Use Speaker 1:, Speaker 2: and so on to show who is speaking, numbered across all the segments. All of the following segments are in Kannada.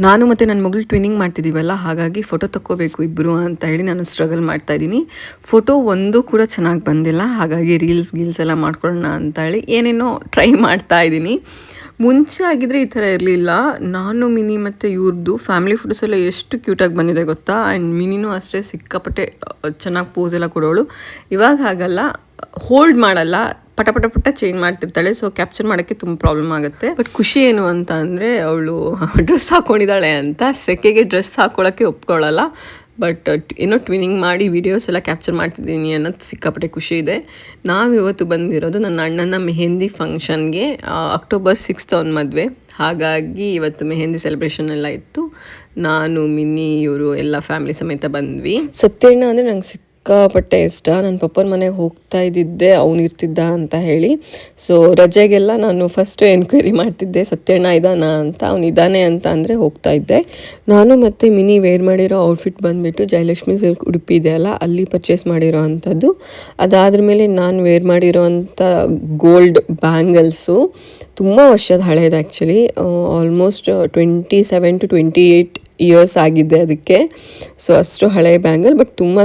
Speaker 1: ನಾನು ಮತ್ತು ನನ್ನ ಮಗಳು ಟ್ವಿನ್ನಿಂಗ್ ಮಾಡ್ತಿದ್ದೀವಲ್ಲ, ಹಾಗಾಗಿ ಫೋಟೋ ತಕ್ಕೋಬೇಕು ಇಬ್ಬರು ಅಂತ ಹೇಳಿ ನಾನು ಸ್ಟ್ರಗಲ್ ಮಾಡ್ತಾಯಿದ್ದೀನಿ. ಫೋಟೋ ಒಂದು ಕೂಡ ಚೆನ್ನಾಗಿ ಬಂದಿಲ್ಲ, ಹಾಗಾಗಿ ಗೀಲ್ಸ್ ಎಲ್ಲ ಮಾಡ್ಕೊಳ್ಳೋಣ ಅಂತ ಹೇಳಿ ಏನೇನೋ ಟ್ರೈ ಮಾಡ್ತಾ ಇದ್ದೀನಿ. ಮುಂಚೆ ಆಗಿದ್ರೆ ಈ ಥರ ಇರಲಿಲ್ಲ. ನಾನು ಮಿನಿ ಮತ್ತು ಇವ್ರದ್ದು ಫ್ಯಾಮಿಲಿ ಫೋಟೋಸ್ ಎಲ್ಲ ಎಷ್ಟು ಕ್ಯೂಟಾಗಿ ಬಂದಿದೆ ಗೊತ್ತಾ. ಆ್ಯಂಡ್ ಮಿನಿನೂ ಅಷ್ಟೇ ಸಿಕ್ಕಾಪಟ್ಟೆ ಚೆನ್ನಾಗಿ ಪೋಸ್ ಎಲ್ಲ ಕೊಡೋಳು. ಇವಾಗ ಹಾಗಲ್ಲ, ಹೋಲ್ಡ್ ಮಾಡಲ್ಲ, ಪಟ ಚೇಂಜ್ ಮಾಡ್ತಿರ್ತಾಳೆ. ಸೊ ಕ್ಯಾಪ್ಚರ್ ಮಾಡೋಕ್ಕೆ ತುಂಬ ಪ್ರಾಬ್ಲಮ್ ಆಗುತ್ತೆ. ಬಟ್ ಖುಷಿ ಏನು ಅಂತ ಅಂದರೆ ಅವಳು ಡ್ರೆಸ್ ಹಾಕ್ಕೊಂಡಿದ್ದಾಳೆ ಅಂತ. ಸೆಕೆಗೆ ಡ್ರೆಸ್ ಹಾಕ್ಕೊಳ್ಳೋಕ್ಕೆ ಒಪ್ಕೊಳ್ಳಲ್ಲ. ಬಟ್ ಏನೋ ಟ್ವಿನ್ನಿಂಗ್ ಮಾಡಿ ವೀಡಿಯೋಸ್ ಎಲ್ಲ ಕ್ಯಾಪ್ಚರ್ ಮಾಡ್ತಿದ್ದೀನಿ ಅನ್ನೋದು ಸಿಕ್ಕಾಪಟ್ಟೆ ಖುಷಿ ಇದೆ. ಇವತ್ತು ಬಂದಿರೋದು ನನ್ನ ಅಣ್ಣನ ಮೆಹಂದಿ ಫಂಕ್ಷನ್ಗೆ. ಅಕ್ಟೋಬರ್ 6 ಅವನ ಮದುವೆ, ಹಾಗಾಗಿ ಇವತ್ತು ಮೆಹಂದಿ ಸೆಲೆಬ್ರೇಷನ್ ಎಲ್ಲ ಇತ್ತು. ನಾನು ಮಿನಿ ಇವರು ಎಲ್ಲ ಫ್ಯಾಮಿಲಿ ಸಮೇತ ಬಂದ್ವಿ. ಸತ್ಯಣ್ಣ ಅಂದರೆ ನಂಗೆ ಸಿಕ್ಕಾಪಟ್ಟೆ ಇಷ್ಟ. ನನ್ನ ಪಪ್ಪನ ಮನೆಗೆ ಹೋಗ್ತಾ ಇದ್ದಿದ್ದೆ ಅವನು ಇರ್ತಿದ್ದ ಅಂತ ಹೇಳಿ. ಸೊ ರಜೆಗೆಲ್ಲ ನಾನು ಫಸ್ಟ್ ಎನ್ಕ್ವೈರಿ ಮಾಡ್ತಿದ್ದೆ, ಸತ್ಯಣ್ಣ ಇದ್ದಾನ ಅಂತ. ಅವನು ಇದ್ದಾನೆ ಅಂತ ಅಂದರೆ ಹೋಗ್ತಾ ಇದ್ದೆ. ನಾನು ಮತ್ತು ಮಿನಿ ವೇರ್ ಮಾಡಿರೋ ಔಟ್ಫಿಟ್ ಬಂದುಬಿಟ್ಟು ಜಯಲಕ್ಷ್ಮಿ ಸಿಲ್ಕ್ ಉಡುಪಿ ಇದೆಯಲ್ಲ, ಅಲ್ಲಿ ಪರ್ಚೇಸ್ ಮಾಡಿರೋ ಅಂಥದ್ದು. ಅದಾದ್ರ ಮೇಲೆ ನಾನು ವೇರ್ ಮಾಡಿರೋ ಅಂಥ ಗೋಲ್ಡ್ ಬ್ಯಾಂಗಲ್ಸು ತುಂಬ ವರ್ಷದ ಹಳೇದು. ಆ್ಯಕ್ಚುಲಿ ಆಲ್ಮೋಸ್ಟ್ 27 to 28 ಇಯರ್ಸ್ ಆಗಿದೆ ಅದಕ್ಕೆ. ಸೊ ಅಷ್ಟು ಹಳೆ ಬ್ಯಾಂಗಲ್, ಬಟ್ ತುಂಬಾ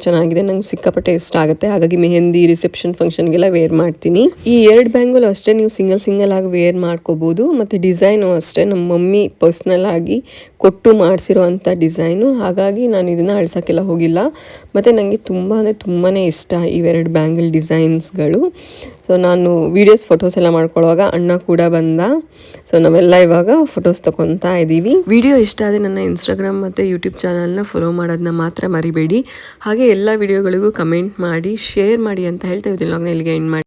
Speaker 1: ಚೆನ್ನಾಗಿದೆ. ನಂಗೆ ಸಿಕ್ಕಾಪಟ್ಟೆ ಇಷ್ಟ ಆಗುತ್ತೆ. ಹಾಗಾಗಿ ಮೆಹಂದಿ ರಿಸೆಪ್ಷನ್ ಫಂಕ್ಷನ್ಗೆಲ್ಲ ವೇರ್ ಮಾಡ್ತೀನಿ. ಈ 2 ಬ್ಯಾಂಗಲ್ ಅಷ್ಟೇ ನೀವು ಸಿಂಗಲ್ ಆಗಿ ವೇರ್ ಮಾಡ್ಕೋಬೋದು. ಮತ್ತು ಡಿಸೈನು ಅಷ್ಟೇ ನಮ್ಮ ಮಮ್ಮಿ ಪರ್ಸ್ನಲ್ ಆಗಿ ಕೊಟ್ಟು ಮಾಡಿಸಿರೋ ಅಂಥ ಡಿಸೈನು. ಹಾಗಾಗಿ ನಾನು ಇದನ್ನು ಅಳ್ಸೋಕ್ಕೆಲ್ಲ ಹೋಗಿಲ್ಲ. ಮತ್ತು ನನಗೆ ತುಂಬಾ ಇಷ್ಟ ಈ 2 ಬ್ಯಾಂಗಲ್ ಡಿಸೈನ್ಸ್ಗಳು. ಸೊ ನಾನು ಫೋಟೋಸ್ ಎಲ್ಲ ಮಾಡ್ಕೊಳ್ಳುವಾಗ ಅಣ್ಣ ಕೂಡ ಬಂದ. ಸೊ ನಾವೆಲ್ಲ ಇವಾಗ ಫೋಟೋಸ್ ತಗೊತಾ ಇದ್ದೀವಿ. ವಿಡಿಯೋ ಇಷ್ಟ ಆದರೆ ನನ್ನ ಇನ್ಸ್ಟಾಗ್ರಾಮ್ ಮತ್ತು ಯೂಟ್ಯೂಬ್ ಚಾನಲ್ನ ಫಾಲೋ ಮಾಡೋದನ್ನ ಮಾತ್ರ ಮರಿಬೇಡಿ. ಹಾಗೆ ಎಲ್ಲ ವಿಡಿಯೋಗಳಿಗೂ ಕಮೆಂಟ್ ಮಾಡಿ, ಶೇರ್ ಮಾಡಿ ಅಂತ ಹೇಳ್ತಾ ಇದ್ದೀನಿ. ಇಲ್ಲಿಗೆ ಎಂಡ್ ಮಾಡಿ.